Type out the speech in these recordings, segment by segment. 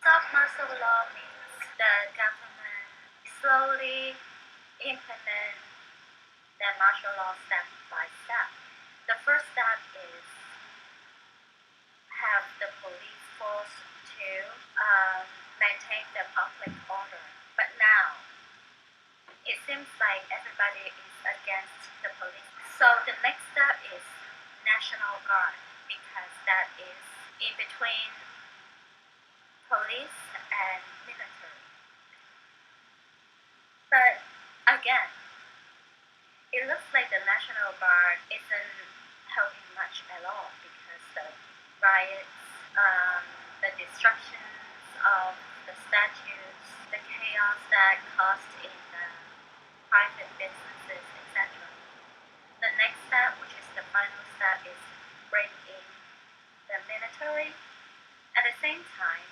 Soft martial law means the government slowly implement the martial law step by step. The first step is have the police force to maintain the public order. But now it seems like everybody is against the police. So the next step is National Guard because that is in between police and military. But again, it looks like the National Guard isn't helping much at all because the riots, the destructions of the statues, the chaos that caused in the private businesses, etc. The next step, which is the final step, is bring in the military. At the same time,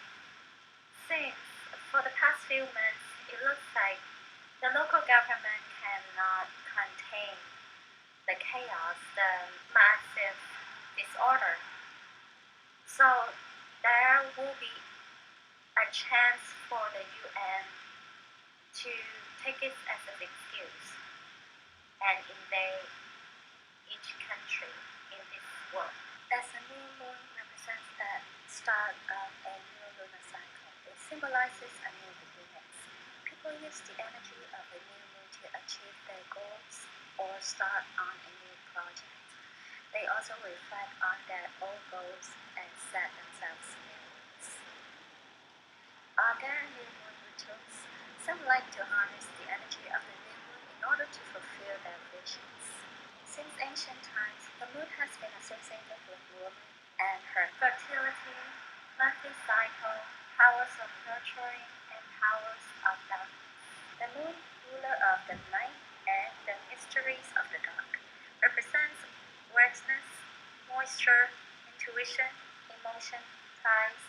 since for the past few months, it looks like the local government cannot contain the chaos, the massive disorder. So there will be a chance for the UN to take it as an excuse and invade each country in this world. As a new moon represents the start of a new lunar cycle, it symbolizes a new beginning. People use the energy of a new moon to achieve their goals or start on a new project. They also reflect on their old goals and set themselves new ones. Are there new moon rituals? Some like to harness the energy of the new moon in order to fulfill their visions. Since ancient times, the moon has been associated with woman and her fertility, monthly cycle, powers of nurturing, and powers of darkness. The moon, ruler of the night and the mysteries of the dark, represents wetness, moisture, intuition, emotion, ties,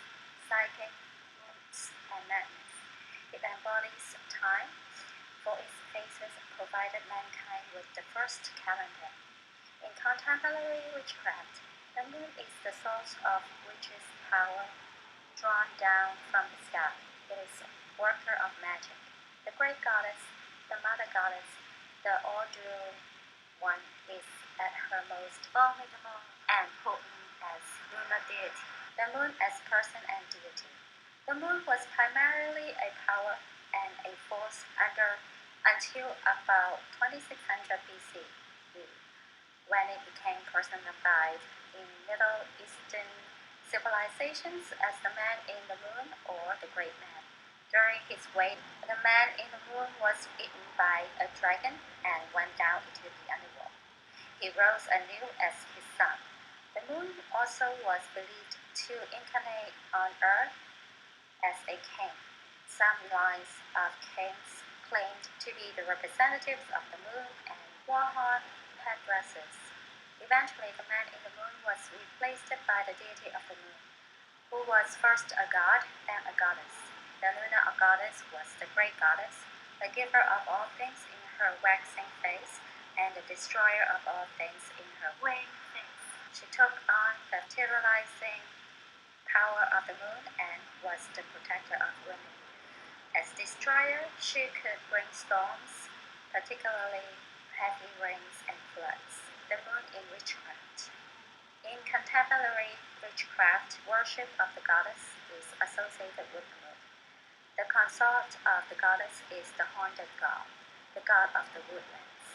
psychic, moods, and madness. It embodies time, for its phases provided mankind with the first calendar. In contemporary witchcraft, the moon is the source of witches' power drawn down from the sky. It is a worker of magic. The great goddess, the mother goddess, the all-doing one is at her most formidable and potent as lunar deity. The moon as person and deity. The moon was primarily a power and a force until about 2600 BCE, when it became personified in Middle Eastern civilizations as the man in the moon or the great man. During his reign, the man in the moon was eaten by a dragon and went down into the underworld. He rose anew as his son. The moon also was believed to incarnate on earth as a king. Some lines of kings claimed to be the representatives of the moon and wore horn headdresses. Eventually, the man in the moon was replaced by the deity of the moon, who was first a god, then a goddess. The lunar goddess was the great goddess, the giver of all things in her waxing face, and the destroyer of all things in her waning face. She took on the sterilizing power of the moon and was the protector of women. As destroyer, she could bring storms, particularly heavy rains and floods. The moon in witchcraft. In contemporary witchcraft, worship of the goddess is associated with the moon. The consort of the goddess is the horned god, the god of the woodlands,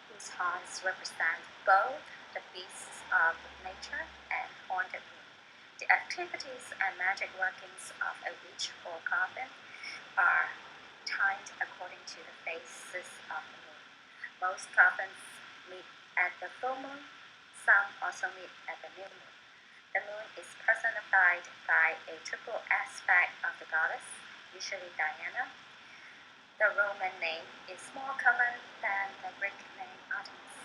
whose horns represent both the beasts of nature and horned moon. The activities and magic workings of a witch or coven are timed according to the phases of the moon. Most covens meet at the full moon, some also meet at the new moon. The moon is personified by a triple aspect of the goddess, usually Diana. The Roman name is more common than the Greek name Artemis,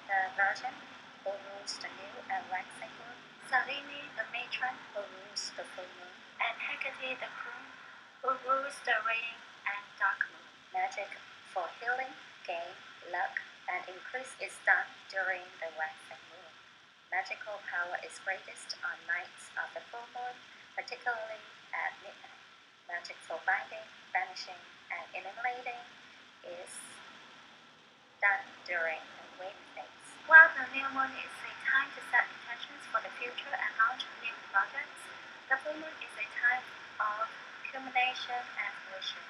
the Virgin, who rules the new and waxing moon, Selene, the matron, who rules the full moon, and Hecate, the queen, who rules the waning and dark moon. Magic for healing, gain, luck, and increase is done during the waxing moon. Magical power is greatest on nights of the full moon, particularly at midnight. Magical binding, vanishing, and eliminating is done during the wave phase. While the new moon is a time to set intentions for the future and launch new projects, the full moon is a time of culmination and fruition.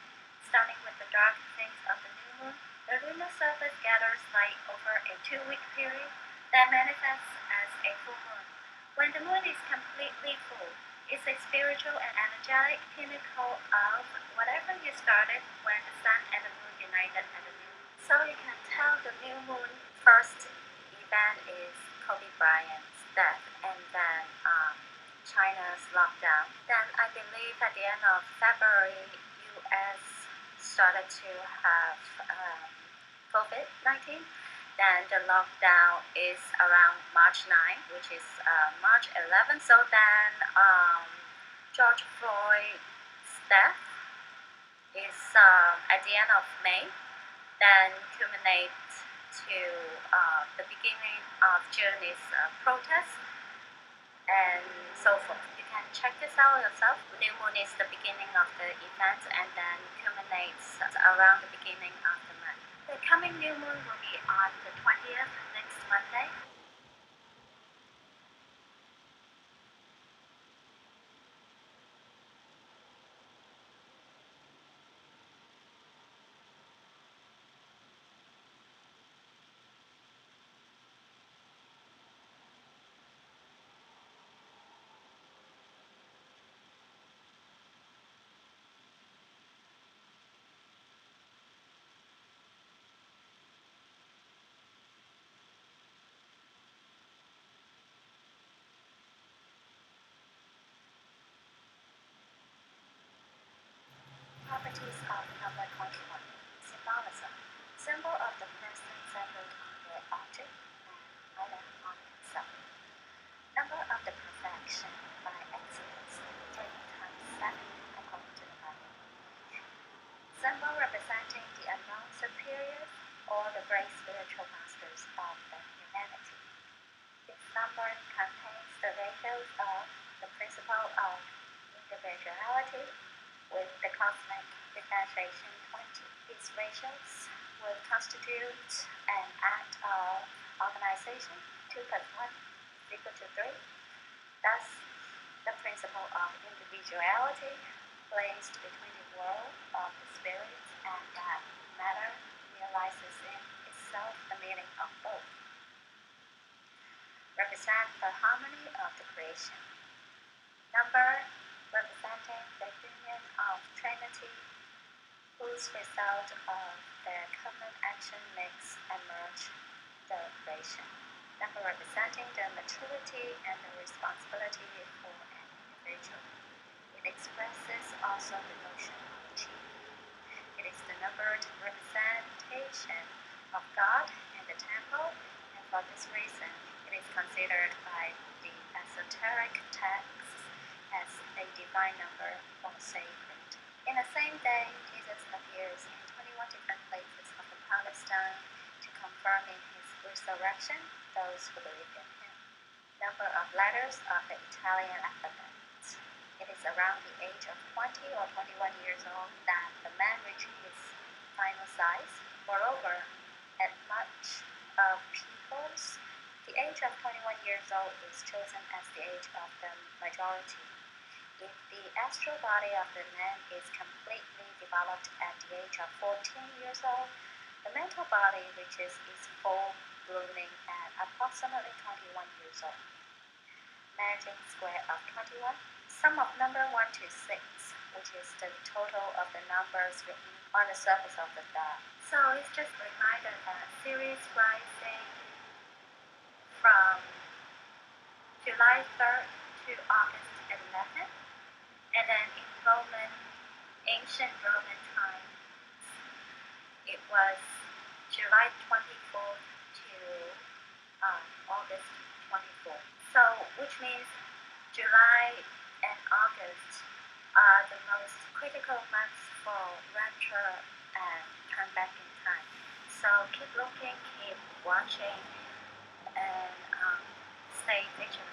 Starting with the dark phase of the new moon, the lunar surface gathers light over a 2-week period that manifests as a full moon. When the moon is completely full, it's a spiritual and energetic pinnacle of whatever you started when the sun and the moon united at the new moon. So you can tell the new moon first event is Kobe Bryant's death, and then China's lockdown. Then I believe at the end of February, US started to have COVID-19. Then the lockdown is around March 9, which is March 11. So then George Floyd's death is at the end of May. Then culminate to the beginning of June is protest and so forth. You can check this out yourself. New moon is the beginning of the event and then culminates around the beginning of the month. The coming new moon will be on the 20th, next Monday. Properties of number 21. Symbolism. Symbol of the person centered on the object and item on itself. Number of the perfection by excellence. 3 times 7 according to the Bible. Symbol representing the unknown superiors or the great spiritual masters of the humanity. This number contains the ratios of the principle of individuality with the cosmic differentiation 20. These ratios will constitute an act of organization. 2 plus 1 is equal to 3. Thus, the principle of individuality placed between the world of the spirit and that matter realizes in itself the meaning of both. Represent the harmony of the creation. Number representing the union of Trinity, whose result of their common action makes emerge the creation. Number representing the maturity and the responsibility for an individual. It expresses also the notion of achievement. It is the numbered representation of God in the temple, and for this reason, it is considered by the esoteric texts as a divine number or sacred. In the same day, Jesus appears in 21 different places of the Palestine to confirm in his resurrection those who believe in him. Number of letters of the Italian alphabet. It is around the age of 20 or 21 years old that the man reaches his final size. Moreover, at much of peoples, the age of 21 years old is chosen as the age of the majority. If the astral body of the man is completely developed at the age of 14 years old, the mental body reaches its full blooming at approximately 21 years old. Magic square of 21. Sum of number 1 to 6, which is the total of the numbers written on the surface of the dot. So it's just a reminder that series rising from July 3rd to August 11th. And then in ancient Roman times, it was July 24th to August 24th. So, which means July and August are the most critical months for retro and turn back in time. So keep looking, keep watching, and stay vigilant.